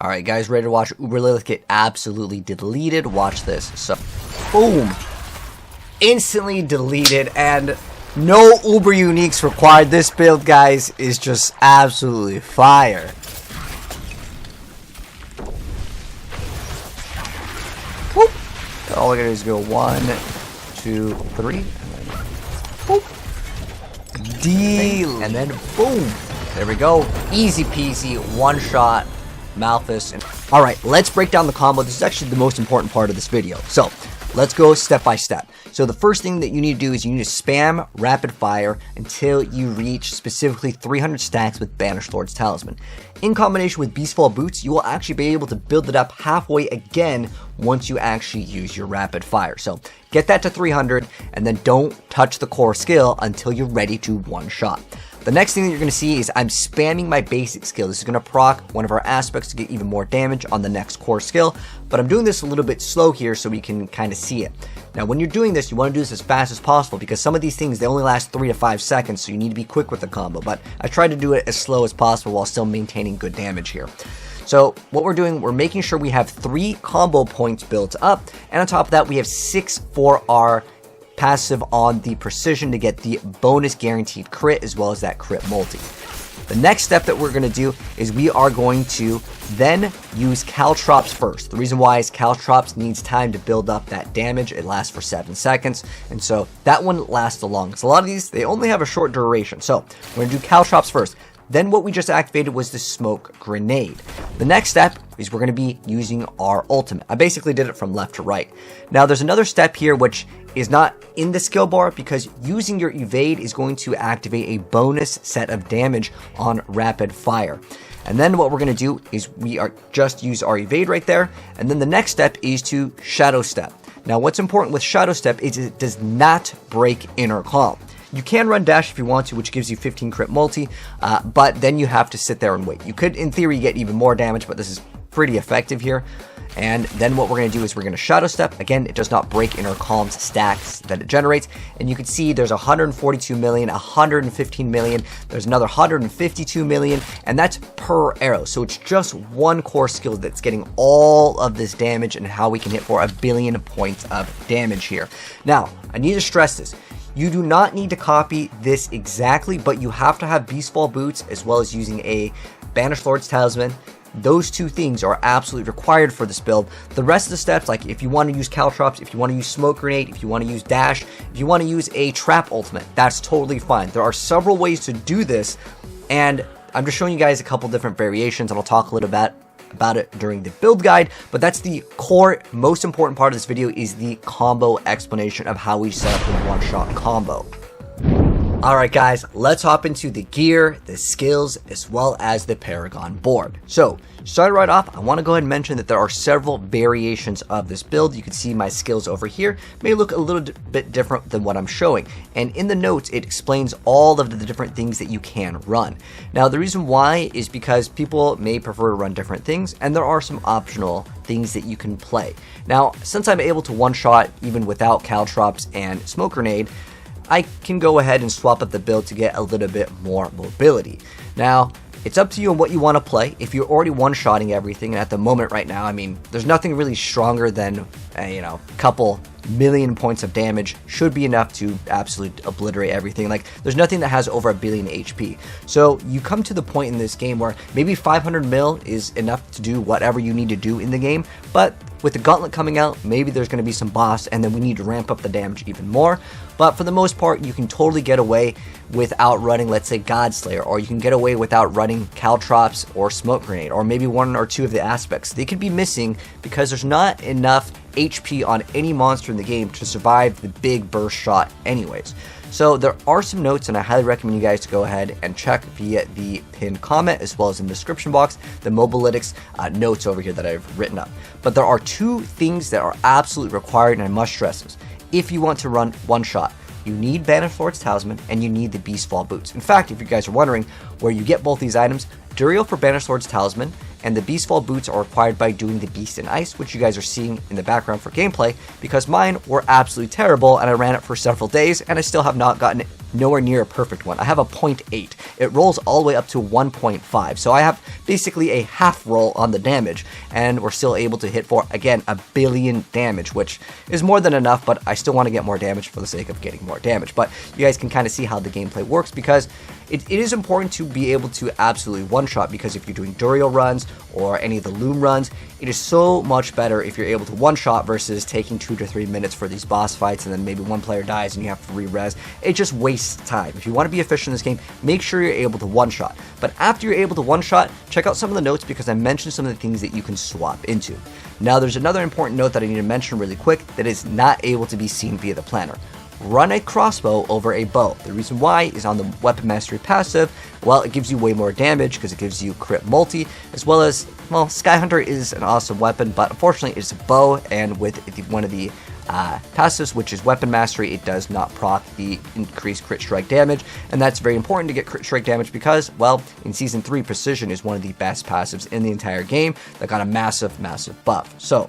Alright guys, ready to watch Uber Lilith get absolutely deleted? Watch this. So, boom! Instantly deleted, and no Uber uniques required. This build, guys, is just absolutely fire. Whoop. All I gotta do is go 1, 2, 3, and then whoop. Deal. And then boom. There we go. Easy peasy, one shot. Malthus. Alright, let's break down the combo. This is actually the most important part of this video. So, let's go step by step. So the first thing that you need to do is you need to spam rapid fire until you reach specifically 300 stacks with Banished Lord's Talisman. In combination with Beastfall Boots, you will actually be able to build it up halfway again once you actually use your rapid fire. So get that to 300 and then don't touch the core skill until you're ready to one-shot. The next thing that you're going to see is I'm spamming my basic skill. This is going to proc one of our aspects to get even more damage on the next core skill, but I'm doing this a little bit slow here so we can kind of see it. Now when you're doing this, you want to do this as fast as possible because some of these things, they only last 3 to 5 seconds, so you need to be quick with the combo, but I try to do it as slow as possible while still maintaining good damage here. So what we're doing, we're making sure we have 3 combo points built up, and on top of that we have 6 for our passive on the precision to get the bonus guaranteed crit as well as that crit multi. The next step that we're going to do is we are going to then use Caltrops first. The reason why is Caltrops needs time to build up that damage. It lasts for 7 seconds, and so that one lasts the longest. A lot of these, they only have a short duration, so we're going to do Caltrops first. Then what we just activated was the smoke grenade. The next step is we're going to be using our ultimate. I basically did it from left to right. Now there's another step here which is not in the skill bar because using your evade is going to activate a bonus set of damage on rapid fire. And then what we're going to do is we are just use our evade right there. And then the next step is to shadow step. Now what's important with shadow step is it does not break inner calm. You can run dash if you want to, which gives you 15 crit multi, but then you have to sit there and wait. You could, in theory, get even more damage, but this is pretty effective here. And then what we're going to do is we're going to shadow step. Again, it does not break inner calm's stacks that it generates. And you can see there's 142 million, 115 million, there's another 152 million, and that's per arrow. So it's just one core skill that's getting all of this damage and how we can hit for 1 billion points of damage here. Now, I need to stress this. You do not need to copy this exactly, but you have to have Beastfall Boots as well as using a Banished Lord's Talisman. Those two things are absolutely required for this build. The rest of the steps, like if you want to use Caltrops, if you want to use Smoke Grenade, if you want to use Dash, if you want to use a Trap Ultimate, that's totally fine. There are several ways to do this, and I'm just showing you guys a couple different variations, and I'll talk a little bit about it during the build guide, but that's the core, most important part of this video is the combo explanation of how we set up the one-shot combo. Alright guys, let's hop into the gear, the skills, as well as the Paragon board. So, starting right off, I want to go ahead and mention that there are several variations of this build. You can see my skills over here may look a little bit different than what I'm showing. And in the notes, it explains all of the different things that you can run. Now, the reason why is because people may prefer to run different things, and there are some optional things that you can play. Now, since I'm able to one-shot even without Caltrops and Smoke Grenade, I can go ahead and swap up the build to get a little bit more mobility. Now, it's up to you on what you want to play. If you're already one-shotting everything, and at the moment right now, I mean, there's nothing really stronger than, a couple million points of damage should be enough to absolutely obliterate everything. Like, there's nothing that has over 1 billion HP. So you come to the point in this game where maybe 500 mil is enough to do whatever you need to do in the game, but with the gauntlet coming out, maybe there's going to be some boss, and then we need to ramp up the damage even more. But for the most part, you can totally get away without running, let's say, Godslayer, or you can get away without running Caltrops or Smoke Grenade, or maybe 1 or 2 of the aspects. They could be missing because there's not enough HP on any monster in the game to survive the big burst shot anyways. So there are some notes, and I highly recommend you guys to go ahead and check via the pinned comment as well as in the description box, the Mobalytics notes over here that I've written up. But there are 2 things that are absolutely required, and I must stress this. If you want to run one-shot, you need Banished Lord's Talisman, and you need the Beastfall Boots. In fact, if you guys are wondering where you get both these items, Duriel for Banished Lord's Talisman, and the Beastfall Boots are required by doing the Beast in Ice, which you guys are seeing in the background for gameplay, because mine were absolutely terrible, and I ran it for several days, and I still have not gotten nowhere near a perfect one. I have a 0.8. It rolls all the way up to 1.5. So I have basically a half roll on the damage, and we're still able to hit for, again, 1 billion damage, which is more than enough, but I still want to get more damage for the sake of getting more damage. But you guys can kind of see how the gameplay works, because it is important to be able to absolutely one-shot, because if you're doing Duriel runs or any of the Loom runs, it is so much better if you're able to one-shot versus taking 2 to 3 minutes for these boss fights, and then maybe one player dies and you have to re-res. It just wastes time. If you want to be efficient in this game, make sure you're able to one-shot. But after you're able to one-shot, check out some of the notes, because I mentioned some of the things that you can swap into. Now, there's another important note that I need to mention really quick that is not able to be seen via the planner. Run a crossbow over a bow. The reason why is on the weapon mastery passive, well, it gives you way more damage because it gives you crit multi, as well as, well, Sky Hunter is an awesome weapon, but unfortunately it's a bow, and with one of the passives, which is weapon mastery, it does not proc the increased crit strike damage, and that's very important to get crit strike damage because, well, in Season 3, precision is one of the best passives in the entire game that got a massive buff. So,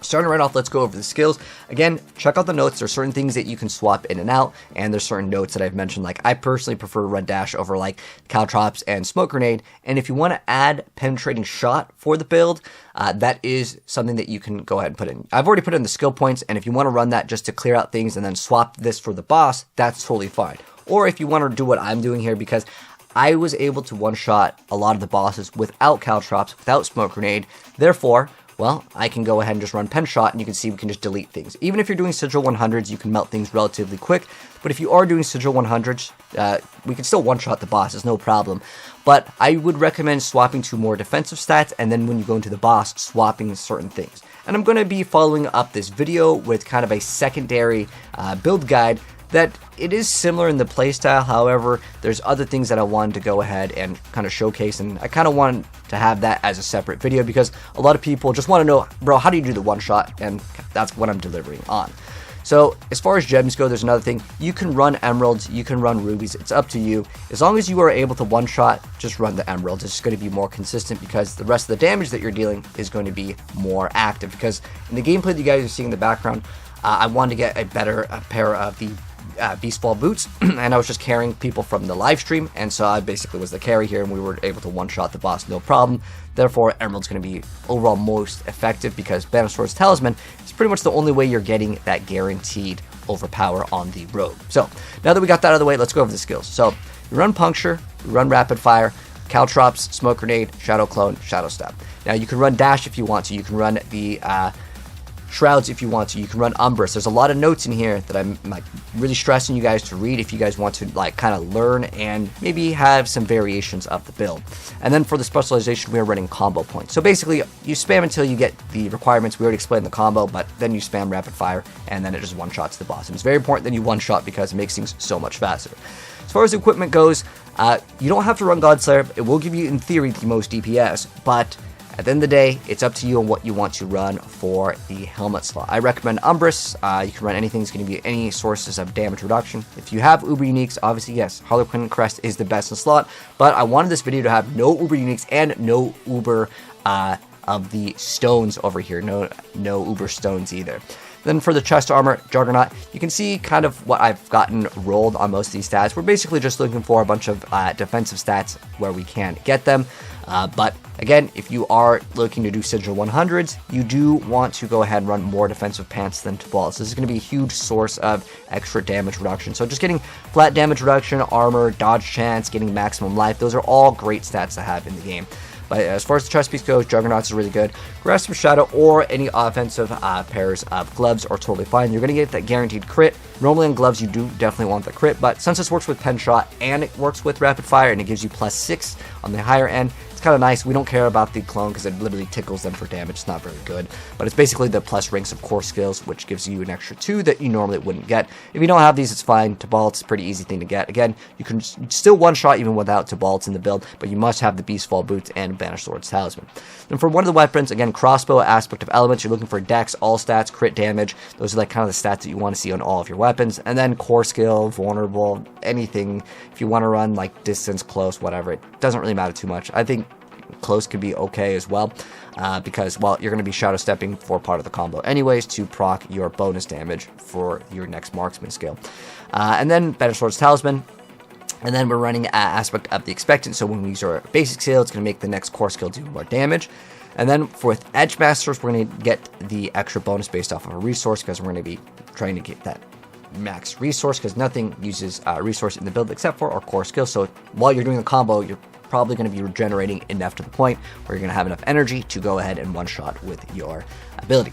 starting right off, let's go over the skills. Again, check out the notes. There's certain things that you can swap in and out, and there's certain notes that I've mentioned. Like, I personally prefer Red Dash over like Caltrops and Smoke Grenade. And if you want to add Penetrating Shot for the build, that is something that you can go ahead and put in. I've already put in the skill points, and if you want to run that just to clear out things and then swap this for the boss, that's totally fine. Or if you want to do what I'm doing here, because I was able to one-shot a lot of the bosses without Caltrops, without Smoke Grenade, therefore, well, I can go ahead and just run Pen Shot, and you can see we can just delete things. Even if you're doing Sigil 100s, you can melt things relatively quick, but if you are doing Sigil 100s, we can still one-shot the boss, it's no problem. But I would recommend swapping to more defensive stats, and then when you go into the boss, swapping certain things. And I'm going to be following up this video with kind of a secondary build guide that it is similar in the playstyle. However, there's other things that I wanted to go ahead and kind of showcase, and I kind of wanted to have that as a separate video because a lot of people just want to know, bro, how do you do the one shot? And that's what I'm delivering on. So as far as gems go, there's another thing. You can run emeralds, you can run rubies, it's up to you. As long as you are able to one shot, just run the emeralds. It's going to be more consistent because the rest of the damage that you're dealing is going to be more active. Because in the gameplay that you guys are seeing in the background, I wanted to get a better pair of the Beastfall boots, and I was just carrying people from the live stream, and so I basically was the carry here, and we were able to one-shot the boss no problem. Therefore, Emerald's going to be overall most effective because Banished Sword's Talisman is pretty much the only way you're getting that guaranteed overpower on the road. So, now that we got that out of the way, let's go over the skills. So, you run Puncture, you run Rapid Fire, Caltrops, Smoke Grenade, Shadow Clone, Shadow Step. Now, you can run Dash if you want to, you can run the Shrouds if you want to, you can run Umbrus. There's a lot of notes in here that I'm like really stressing you guys to read if you guys want to like kind of learn and maybe have some variations of the build. And then for the specialization, we are running combo points. So basically, you spam until you get the requirements. We already explained the combo, but then you spam Rapid Fire, and then it just one-shots the boss. And it's very important that you one-shot because it makes things so much faster. As far as equipment goes, you don't have to run Godslayer. It will give you, in theory, the most DPS, but at the end of the day, it's up to you on what you want to run for the helmet slot. I recommend Umbrus. You can run anything that's going to be any sources of damage reduction. If you have Uber Uniques, obviously, yes, Harlequin Crest is the best in slot, but I wanted this video to have no Uber Uniques and no Uber of the stones over here. No Uber stones either. Then for the chest armor, Juggernaut, you can see kind of what I've gotten rolled on most of these stats. We're basically just looking for a bunch of defensive stats where we can get them. But again, if you are looking to do Sigil 100s, you do want to go ahead and run more defensive pants than Tabals. This is going to be a huge source of extra damage reduction. So just getting flat damage reduction, armor, dodge chance, getting maximum life, those are all great stats to have in the game. But as far as the chest piece goes, Juggernauts is really good. Grasp of Shadow or any offensive pairs of gloves are totally fine. You're going to get that guaranteed crit. Normally on gloves, you do definitely want the crit, but since this works with Pen Shot and it works with Rapid Fire and it gives you +6 on the higher end, it's kind of nice. We don't care about the clone because it literally tickles them for damage. It's not very good, but it's basically the plus ranks of core skills, which gives you an extra 2 that you normally wouldn't get. If you don't have these, it's fine. Tibalt's a pretty easy thing to get. Again, you can still one-shot even without Tibalt's in the build, but you must have the Beastfall boots and Banished Sword's Talisman. Then for one of the weapons, again, crossbow, aspect of elements, you're looking for dex, all stats, crit damage. Those are like kind of the stats that you want to see on all of your weapons. And then core skill, vulnerable, anything. If you want to run like distance, close, whatever, it doesn't really matter too much. I think close could be okay as well, because, well, you're going to be shadow stepping for part of the combo anyways to proc your bonus damage for your next marksman skill. And then Better Swords Talisman. And then we're running aspect of the expectant, so when we use our basic skill, it's going to make the next core skill do more damage. And then for Edge Masters, we're going to get the extra bonus based off of a resource, because we're going to be trying to get that max resource, because nothing uses resource in the build except for our core skill. So while you're doing the combo, you're probably going to be regenerating enough to the point where you're going to have enough energy to go ahead and one-shot with your ability.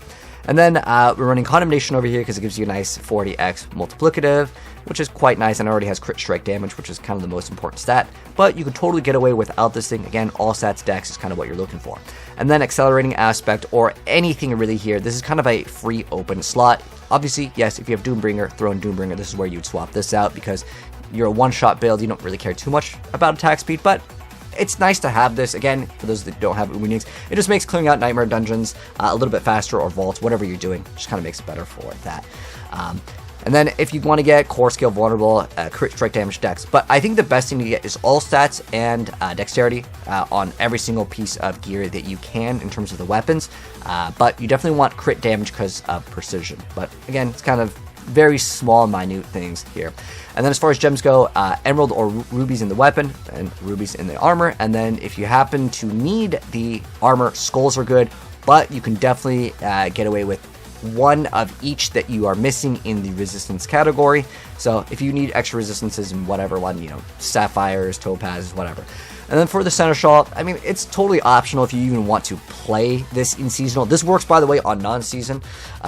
And then we're running Condemnation over here because it gives you a nice 40x multiplicative, which is quite nice, and it already has crit strike damage, which is kind of the most important stat. But you could totally get away without this thing. Again, all stats dex is kind of what you're looking for. And then Accelerating Aspect, or anything really here, this is kind of a free open slot. Obviously, yes, if you have Doombringer, throw in Doombringer, this is where you'd swap this out, because you're a one-shot build, you don't really care too much about attack speed, but it's nice to have this. Again, for those that don't have Uminix, it just makes clearing out Nightmare Dungeons a little bit faster, or vaults, whatever you're doing, just kind of makes it better for that. And then if you want to get core skill vulnerable, crit strike damage dex. But I think the best thing to get is all stats and dexterity on every single piece of gear that you can in terms of the weapons. But you definitely want crit damage because of precision. But again, it's kind of very small, minute things here. And then as far as gems go, emerald or rubies in the weapon and rubies in the armor. And then if you happen to need the armor, skulls are good, but you can definitely get away with one of each that you are missing in the resistance category. So if you need extra resistances in whatever one, you know, sapphires, topazes, whatever. And then for the seneschal, I mean, it's totally optional if you even want to play this in seasonal. This works, by the way, on non-season.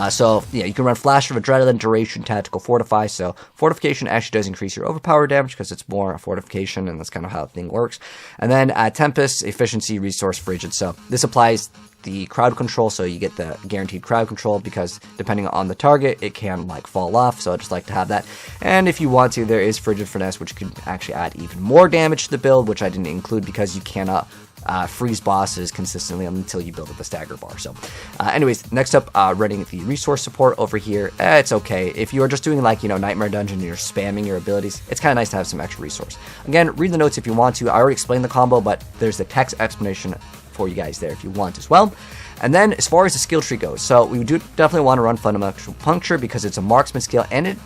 So yeah, you can run Flash of Adrenaline, Duration, Tactical Fortify. So Fortification actually does increase your overpower damage because it's more a fortification, and that's kind of how the thing works. And then Tempest, Efficiency, Resource, Frigid. So this applies the crowd control, so you get the guaranteed crowd control, because depending on the target, it can like fall off, so I just like to have that. And if you want to, there is Frigid Finesse, which can actually add even more damage to the build, which I didn't include because you cannot freeze bosses consistently until you build up the stagger bar. So anyways, next up, running the resource support over here. It's okay if you are just doing like, you know, Nightmare Dungeon and you're spamming your abilities. It's kind of nice to have some extra resource. Again, read the notes if you want to. I already explained the combo, but there's the text explanation for you guys there if you want as well. And then as far as the skill tree goes, so we do definitely want to run Fundamental Puncture because it's a marksman skill, and it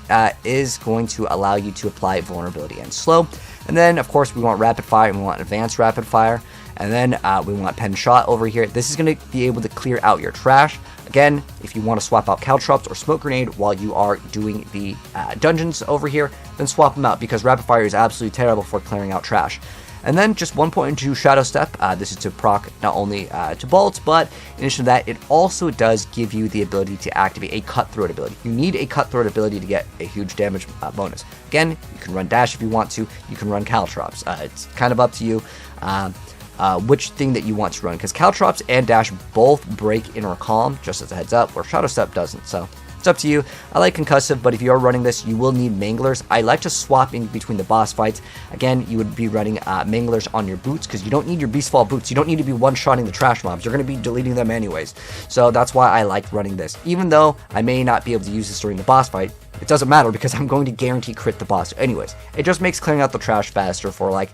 is going to allow you to apply vulnerability and slow. And then of course we want rapid fire, and we want advanced rapid fire, and then we want pen shot over here. This is going to be able to clear out your trash. Again, if you want to swap out caltrops or smoke grenade while you are doing the dungeons over here, then swap them out, because rapid fire is absolutely terrible for clearing out trash. And then just 1.2 Shadow Step. This is to proc not only to bolts, but in addition to that, it also does give you the ability to activate a Cutthroat ability. You need a Cutthroat ability to get a huge damage bonus. Again, you can run Dash if you want to. You can run Caltrops. It's kind of up to you which thing that you want to run, because Caltrops and Dash both break Inner Calm, just as a heads up, where Shadow Step doesn't. So it's up to you. I like Concussive, but if you are running this, you will need Manglers. I like to swap in between the boss fights. Again, you would be running Manglers on your boots, because you don't need your Beastfall boots. You don't need to be one-shotting the trash mobs. You're going to be deleting them anyways. So that's why I like running this. Even though I may not be able to use this during the boss fight, it doesn't matter, because I'm going to guarantee crit the boss anyways. It just makes clearing out the trash faster for like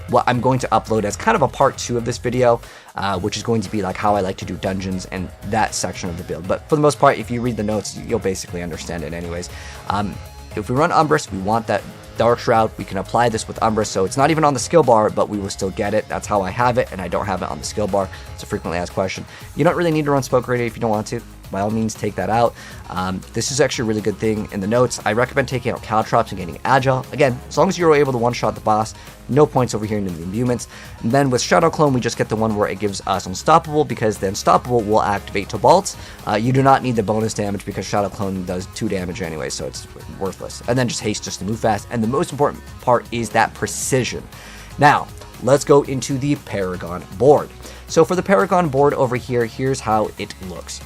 what I'm going to upload as kind of a part 2 of this video, which is going to be like how I like to do dungeons and that section of the build. But for the most part, if you read the notes, you'll basically understand it anyways. If we run Umbrus, we want that Dark Shroud. We can apply this with Umbrus, so it's not even on the skill bar, but we will still get it. That's how I have it, and I don't have it on the skill bar. It's a frequently asked question. You don't really need to run Smoke Grenade if you don't want to. By all means, take that out. This is actually a really good thing in the notes. I recommend taking out Caltrops and getting Agile. Again, as long as you're able to one-shot the boss, no points over here into the imbuements. And then with Shadow Clone, we just get the one where it gives us Unstoppable, because the Unstoppable will activate to bolts. You do not need the bonus damage, because Shadow Clone does 2 damage anyway, so it's worthless. And then just Haste just to move fast. And the most important part is that precision. Now, let's go into the Paragon Board. So for the Paragon Board over here, here's how it looks.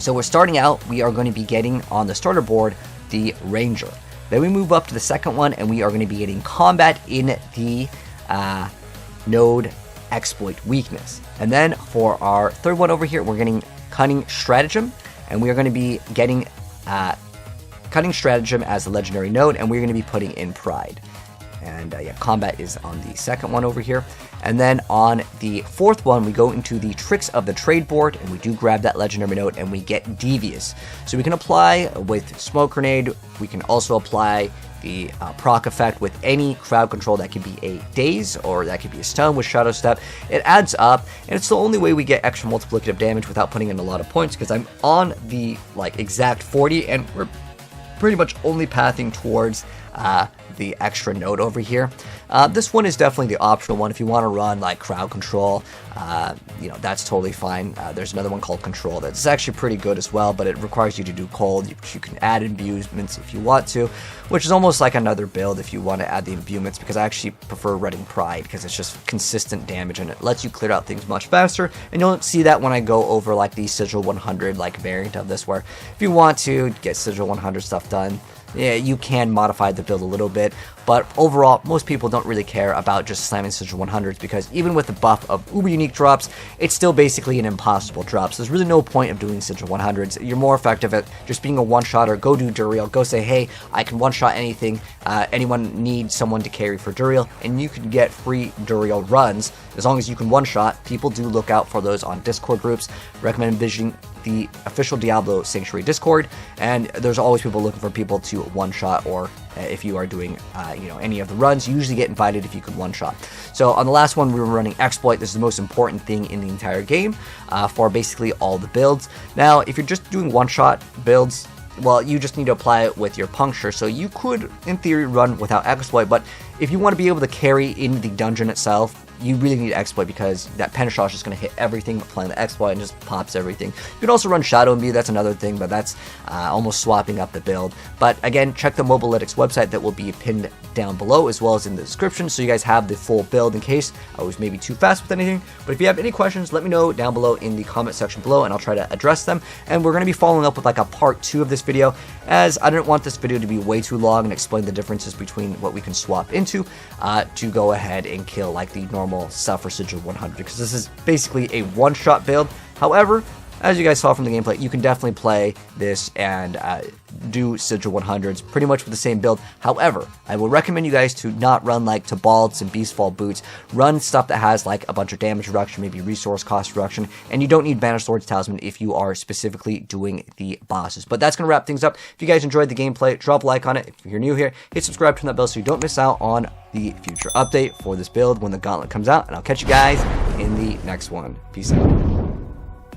So we're starting out, we are going to be getting on the starter board the Ranger. Then we move up to the second one, and we are going to be getting Combat in the Node Exploit Weakness. And then for our third one over here, we're getting Cunning Stratagem, and we are going to be getting Cunning Stratagem as a legendary node, and we're going to be putting in Pride. And yeah, combat is on the second one over here. And then on the fourth one, we go into the tricks of the trade board, and we do grab that legendary note, and we get devious. So we can apply with smoke grenade. We can also apply the proc effect with any crowd control. That could be a daze, or that could be a stun with shadow step. It adds up, and it's the only way we get extra multiplicative damage without putting in a lot of points, because I'm on the like exact 40, and we're pretty much only pathing towards the extra note over here. This one is definitely the optional one. If you want to run like crowd control, you know, that's totally fine. There's another one called control that's actually pretty good as well, but it requires you to do cold. You can add imbuements if you want to, which is almost like another build if you want to add the imbuements, because I actually prefer running pride because it's just consistent damage and it lets you clear out things much faster. And you'll see that when I go over like the sigil 100 like variant of this, where if you want to get sigil 100 stuff done, yeah, you can modify the build a little bit, but overall, most people don't really care about just slamming sigil 100s, because even with the buff of uber unique drops, it's still basically an impossible drop. So there's really no point of doing sigil 100s. You're more effective at just being a one-shotter. Go do Duriel. Go say, hey, I can one-shot anything. Anyone needs someone to carry for Duriel, and you can get free Duriel runs as long as you can one-shot. People do look out for those on Discord groups. Recommend visiting the official Diablo Sanctuary Discord, and there's always people looking for people to one-shot, or if you are doing you know, any of the runs, you usually get invited if you could one-shot. So on the last one, we were running exploit. This is the most important thing in the entire game for basically all the builds. Now, if you're just doing one-shot builds, well, you just need to apply it with your puncture. So you could, in theory, run without exploit, but if you want to be able to carry in the dungeon itself, you really need exploit, because that Penishah is just going to hit everything applying the exploit and just pops everything. You can also run Shadow Imbue, that's another thing, but that's almost swapping up the build. But again, check the Mobilytics website that will be pinned down below, as well as in the description, so you guys have the full build in case I was maybe too fast with anything. But if you have any questions, let me know down below in the comment section below, and I'll try to address them. And we're going to be following up with like a part 2 of this video, as I didn't want this video to be way too long and explain the differences between what we can swap into to go ahead and kill like the normal stuff for sigil 100, because this is basically a one-shot build. However, as you guys saw from the gameplay, you can definitely play this and do sigil 100s pretty much with the same build. However, I will recommend you guys to not run like Tibalds and Beastfall boots. Run stuff that has like a bunch of damage reduction, maybe resource cost reduction, and you don't need Banished Swords Talisman if you are specifically doing the bosses. But that's going to wrap things up. If you guys enjoyed the gameplay, drop a like on it. If you're new here, hit subscribe, turn that bell so you don't miss out on the future update for this build when the gauntlet comes out, and I'll catch you guys in the next one. Peace out.